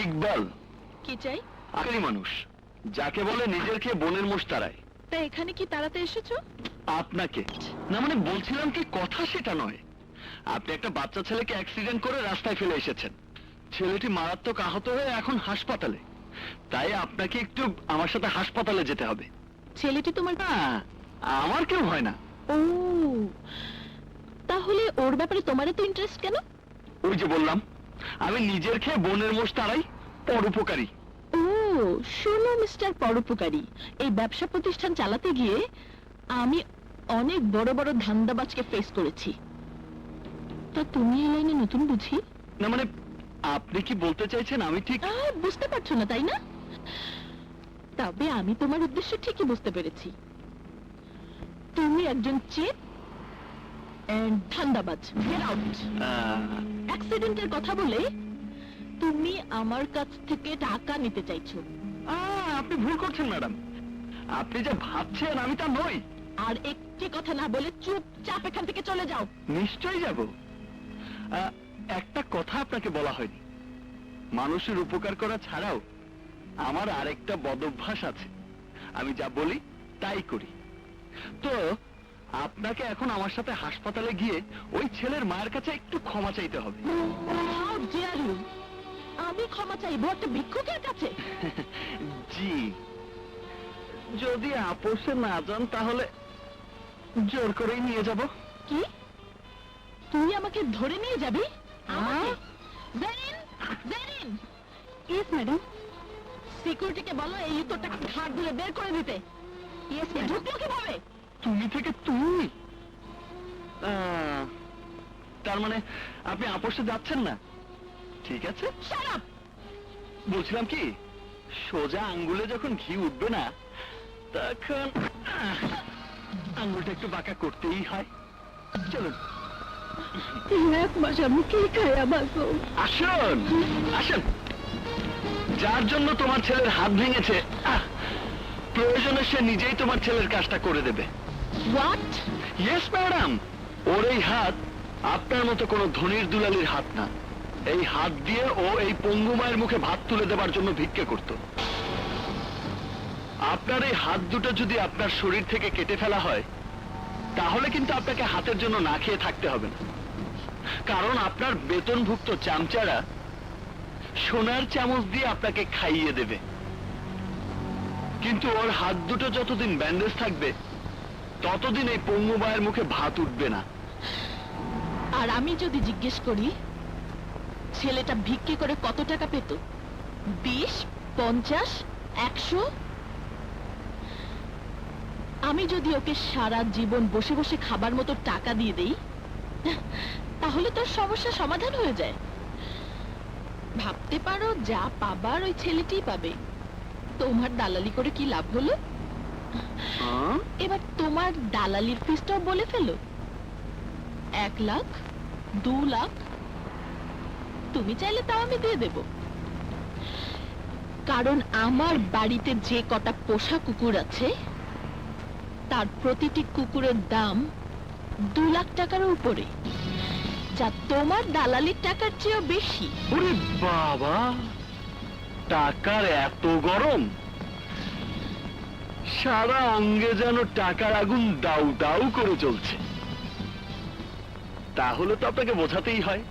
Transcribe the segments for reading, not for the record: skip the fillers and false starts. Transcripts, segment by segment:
ইকবাল কি চাই? আখেরি মানুষ, যাকে বলে নিজের খেয়ে বোনের মোষ তাড়ায়। তা এখানে কি তাড়াতে এসেছো? আপনাকে না, মানে বলছিলাম কি, কথা সেটা নয়। আপনি একটা বাচ্চা ছেলেকে অ্যাক্সিডেন্ট করে রাস্তায় ফেলে এসেছেন। ছেলেটি মারাত্মক আহত হয়ে এখন হাসপাতালে। তাই আপনাকে একটু আমার সাথে হাসপাতালে যেতে হবে। ছেলেটি তোমার? হ্যাঁ, আমার কেউ হয় না। ও, তাহলে ওর ব্যাপারে তোমার এত ইন্টারেস্ট কেন? ওই যে বললাম, আমি নিজের খেয়ে বোনের মোষ তাড়াই, পরোপকারী। ও, শোনো মিস্টার পরোপকারী, এই ব্যবসা প্রতিষ্ঠান চালাতে গিয়ে আমি অনেক বড় বড় ধান্দাবাজকে ফেস করেছি। তা তুমি এই লাইনে নতুন বুঝি? না মানে, আপনি কি বলতে চাইছেন আমি ঠিক? বুঝতে পারছো না তাই না? তবে আমি তোমার উদ্দেশ্য ঠিকই বুঝতে পেরেছি। তুমি একজন চিপ এন্ড ধান্দাবাজ। Get out. অ্যাক্সিডেন্টের কথা বলে তুমি আমার কাছ থেকে টাকা নিতে চাইছো। আপনি ভুল করছেন ম্যাডাম। আপনি যা ভাবছেন আমি তা নই। আর একটি কথা না বলে চুপচাপ এখান থেকে চলে যাও। নিশ্চয়ই যাব। একটা কথা আপনাকে বলা হয়নি, মানুষের উপকার করা ছাড়াও আমার আরেকটা বদভ্যাস আছে। আমি যা বলি তাই করি। তো আপনাকে এখন আমার সাথে হাসপাতালে গিয়ে ওই ছেলের মায়ের কাছে একটু ক্ষমা চাইতে হবে। How dare you? আমি ক্ষমা চাইবো একটা ভিক্ষুকের কাছে? জি, যদি আপোষে না যান তাহলে জোর করেই নিয়ে যাব। কি? তুই আমাকে ধরে নিয়ে যাবি? হ্যাঁ। জেরিন, জেরিন। Yes madam. সিকিউরিটিকে বলো এই উত্তরটাকে ঘাট ধরে বের করে দিতে। Yes madam. ঢুকলো কিভাবে? তুমি থেকে তুমি? তার মানে আপনি আপোষে যাচ্ছেন না? ঠিক আছে, শাট আপ। বলছিলাম কি, সোজা আঙ্গুলে যখন ঘি উঠবে না তখন আঙ্গুলটা একটু বাঁকা করতেই হয়। চলুন। 1 মাস আমি কি খাইয়া বাঁচবো? আসুন আসুন। যার জন্য তোমার ছেলের হাত ভেঙেছে, প্রয়োজনে সে নিজেই তোমার ছেলের কাজটা করে দেবে। হোয়াট? ইয়েস ম্যাডাম, ওর এই হাত আপনার মতো কোনো ধনির দুলালির হাত না। এই হাত দিয়ে ও এই পঙ্গু মায়ের মুখে ভাত তুলে দেবার জন্য ভিক্ষে করত। আপনার এই হাত দুটো যদি আপনার শরীর থেকে কেটে ফেলা হয় তাহলে কিন্তু আপনাকে হাতের জন্য না খেয়ে থাকতে হবে না। কারণ আপনার বেতনভুক্ত চামচারা সোনার চামচ দিয়ে আপনাকে খাইয়ে দেবে। কিন্তু ওর হাত দুটো যতদিন ব্যান্ডেজ থাকবে ততদিন এই পঙ্গু মায়ের মুখে ভাত উঠবে না। আর আমি যদি জিজ্ঞেস করি ছেলেটা ভিক্ষে করে কত টাকা পেত? 20, 50, 100? আমি যদি ওকে সারা জীবন বসে বসে খাবার মতো টাকা দিয়ে দেই তাহলে তোর সমস্যা সমাধান হয়ে যায়। ভাবতে পারো যা পাবার ওই ছেলেটিই পাবে। তোমার দালালি করে কি লাভ হলো? এবার তোমার দালালির ফিসটাও বলে ফেলো। 1 লাখ, 2 লাখ, তুমি চাইলে তাও আমি দিয়ে দেব। কারণ আমার বাড়িতে যে কটা পোষা কুকুর আছে তার প্রতিটি কুকুরের দাম 2 লাখ টাকার উপরে, যা তোমার দালালির টাকার চেয়েও বেশি। ওরে বাবা, টাকার এত গরম! সারা অঙ্গে যেন টাকার আগুন দাউ দাউ করে চলছে। তাহলে তো আপনাকে বোঝাতেই হয়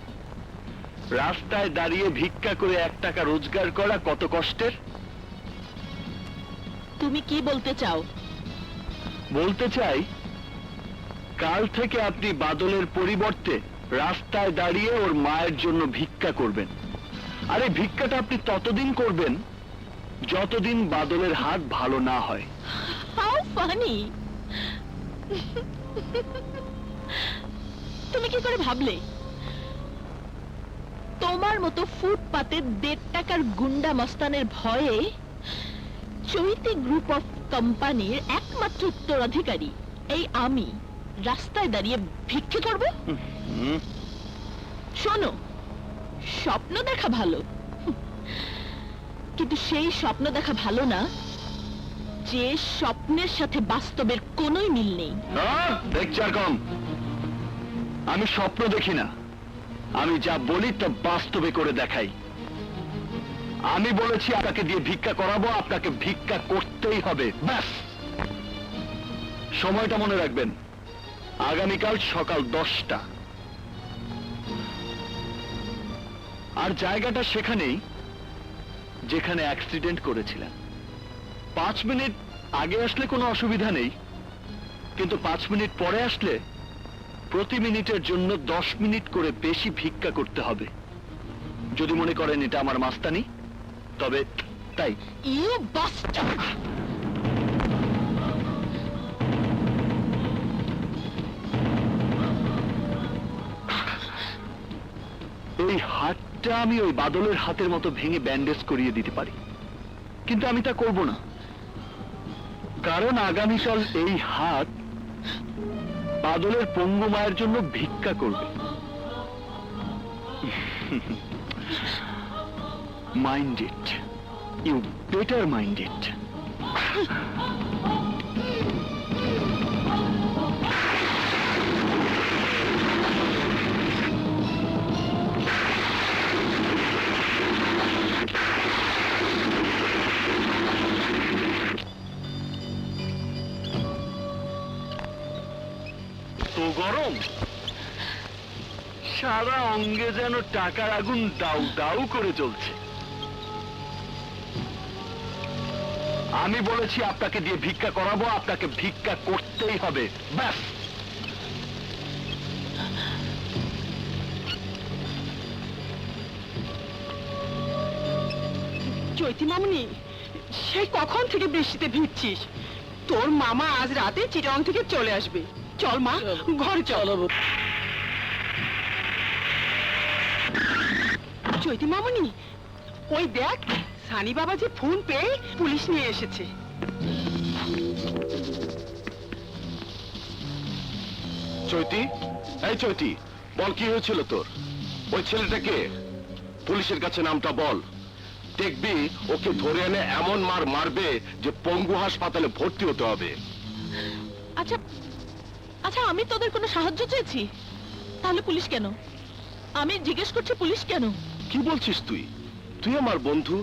রাস্তায় দাঁড়িয়ে ভিক্ষা করে 1 টাকা রোজগার করা কত কষ্টের। তুমি কি বলতে চাও? বলতে চাই, কাল থেকে আপনি বাদলের পরিবর্তে রাস্তায় দাঁড়িয়ে ওর মায়ের জন্য ভিক্ষা করবেন। আর এই ভিক্ষাটা আপনি ততদিন করবেন যতদিন বাদলের হাত ভালো না হয়। How funny! তুমি কি করে ভাবলে তোমার মতো ফুটপাতে 1.5 টাকার গুন্ডা মস্তানের ভয়ে চৈতি গ্রুপ অফ কোম্পানির একমাত্র উত্তরাধিকারী এই আমি রাস্তায় দাঁড়িয়ে ভিক্ষে করব? শোনো, স্বপ্ন দেখা ভালো, কিন্তু সেই স্বপ্ন দেখা ভালো না যে স্বপ্নের সাথে বাস্তবের কোনোই মিল নেই। লেকচার কম। আমি স্বপ্ন দেখি না, আমি যা বলি তা বাস্তবে করে দেখাই। আমি বলেছি আপনাকে দিয়ে ভিক্ষা করাবো, আপনাকে ভিক্ষা করতেই হবে, ব্যাস। সময়টা মনে রাখবেন, আগামীকাল সকাল 10টা। আর জায়গাটা সেখানেই যেখানে অ্যাক্সিডেন্ট করেছিলেন। 5 মিনিট আগে আসলে কোনো অসুবিধা নেই, কিন্তু 5 মিনিট পরে আসলে প্রতি মিনিটের জন্য 10 মিনিট করে বেশি ভিক্ষা করতে হবে। যদি মনে করেন এটা আমার মাস্তানি, তবে তাই। You bastard! এই হাতটা আমি ওই বাদলের হাতের মতো ভেঙে ব্যান্ডেজ করিয়ে দিতে পারি, কিন্তু আমি তা করব না, কারণ আগামীকাল এই হাত বাদলের পঙ্গু মায়ের জন্য ভিক্ষা করবে। Mind it, you better mind it. তো গরম, সারা অঙ্গে যেন টাকার আগুন দাউ দাউ করে চলছে। আমি বলেছি আপনাকে দিয়ে ভিক্ষা করাবো, আপনাকে ভিক্ষা করতেই হবে, ব্যাস। চৈতি মামুনি, সেই কখন থেকে বৃষ্টিতে ভিজছিস? তোর মামা আজ রাতে চিটাং থেকে চলে আসবে। চল মা, ঘরে চল। চৈতি মামুনি, ওই দেখ, সানি বাবা যে ফোন পেয়ে পুলিশ নিয়ে এসেছে। চৈতি, এই চৈতি, বল কি হয়েছিল তোর? ওই ছেলেটাকে পুলিশের কাছে নামটা বল। দেখবি ওকে ধরে এনে এমন মার মারবে যে পঙ্গু হাসপাতালে ভর্তি হতে হবে। আচ্ছা আচ্ছা, আমি তোদের কোনো সাহায্য চেয়েছি? তাহলে পুলিশ কেন? আমি জিজ্ঞেস করছি, পুলিশ কেন? কি বলছিস তুই? তুই আমার বন্ধু,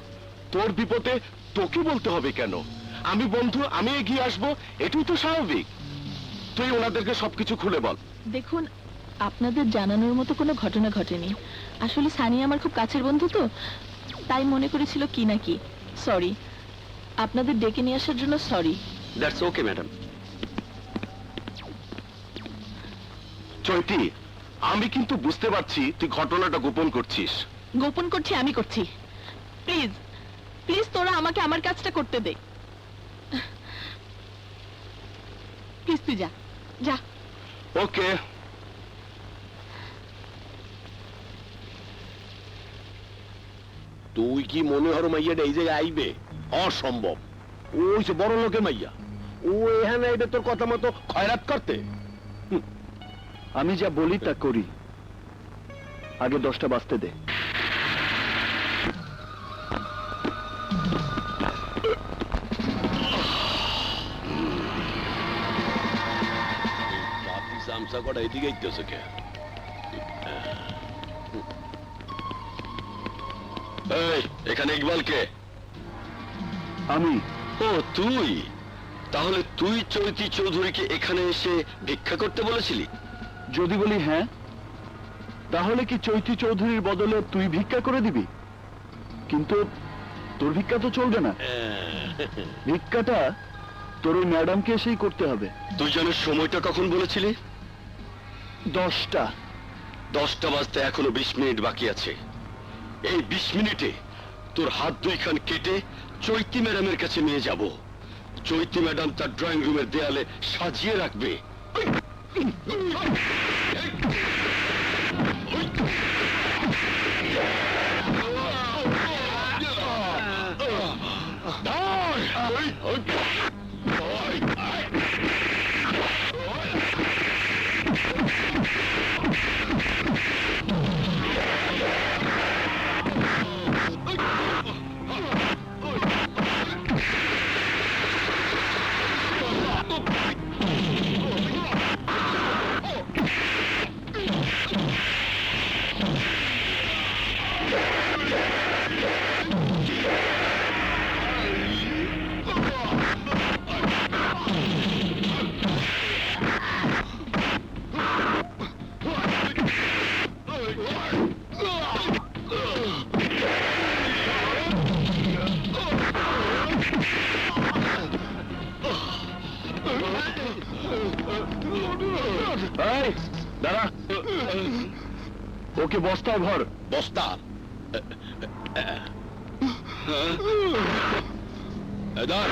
তোর বিপদে তোকে বলতে হবে কেন? আমি বন্ধু, আমি এগিয়ে আসবো, এটাই তো স্বাভাবিক। তুই ওনাদেরকে সবকিছু খুলে বল। দেখুন, আপনাদের জানানোর মতো কোনো ঘটনা ঘটেনি। আসলে সানি আমার খুব কাছের বন্ধু, তো তাই মনে করেছিল কি না কি। সরি, আপনাদের ডেকে নিয়ে আসার জন্য sorry. That's okay madam. Chaiti, আমি কিন্তু বুঝতে পারছি তুই ঘটনাটা গোপন করছিস। গোপন করছি আমি করছি। প্লিজ প্লিজ, তোরা আমাকে আমার কাজটা করতে দে। প্লিজ তুই যা যা। ওকে। তুই কি মনে হর মাইয়াটা এই জায়গায় আইবে? অসম্ভব। ওই যে বড় লোকের মাইয়া, ও এখানে আইবে তোর কথা মতো খয়রাত করতে? আমি যা বলি তা করি, আগে 10টা বাজতে দে। সামসা কটা এদিকে আইতেছে কে? এই, এখানে ইকবাল কে? আমি। ও তুই? তাহলে তুই চৈতি চৌধুরীকে এখানে এসে ভিক্ষা করতে বলেছিলি? যদি বলি হ্যাঁ, তাহলে কি চৈতি চৌধুরীর বদলে তুই ভিক্ষা করে দিবি? কিন্তু তোর ভিক্ষা তো চলবে না, ভিক্ষাটা তোর ওই ম্যাডামকে এসেই করতে হবে। তুই যেন সময়টা কখন বলেছিলি? 10টা। 10টা বাজতে এখনো 20 মিনিট বাকি আছে। এই 20 মিনিটে তোর হাত দুইখান কেটে চৈতি ম্যাডামের কাছে নিয়ে যাব। চৈতি ম্যাডাম তার ড্রয়িং রুমের দেয়ালে সাজিয়ে রাখবে। এই দাঁড়া, ওকে বস্তায় ভর। বস্তা এদার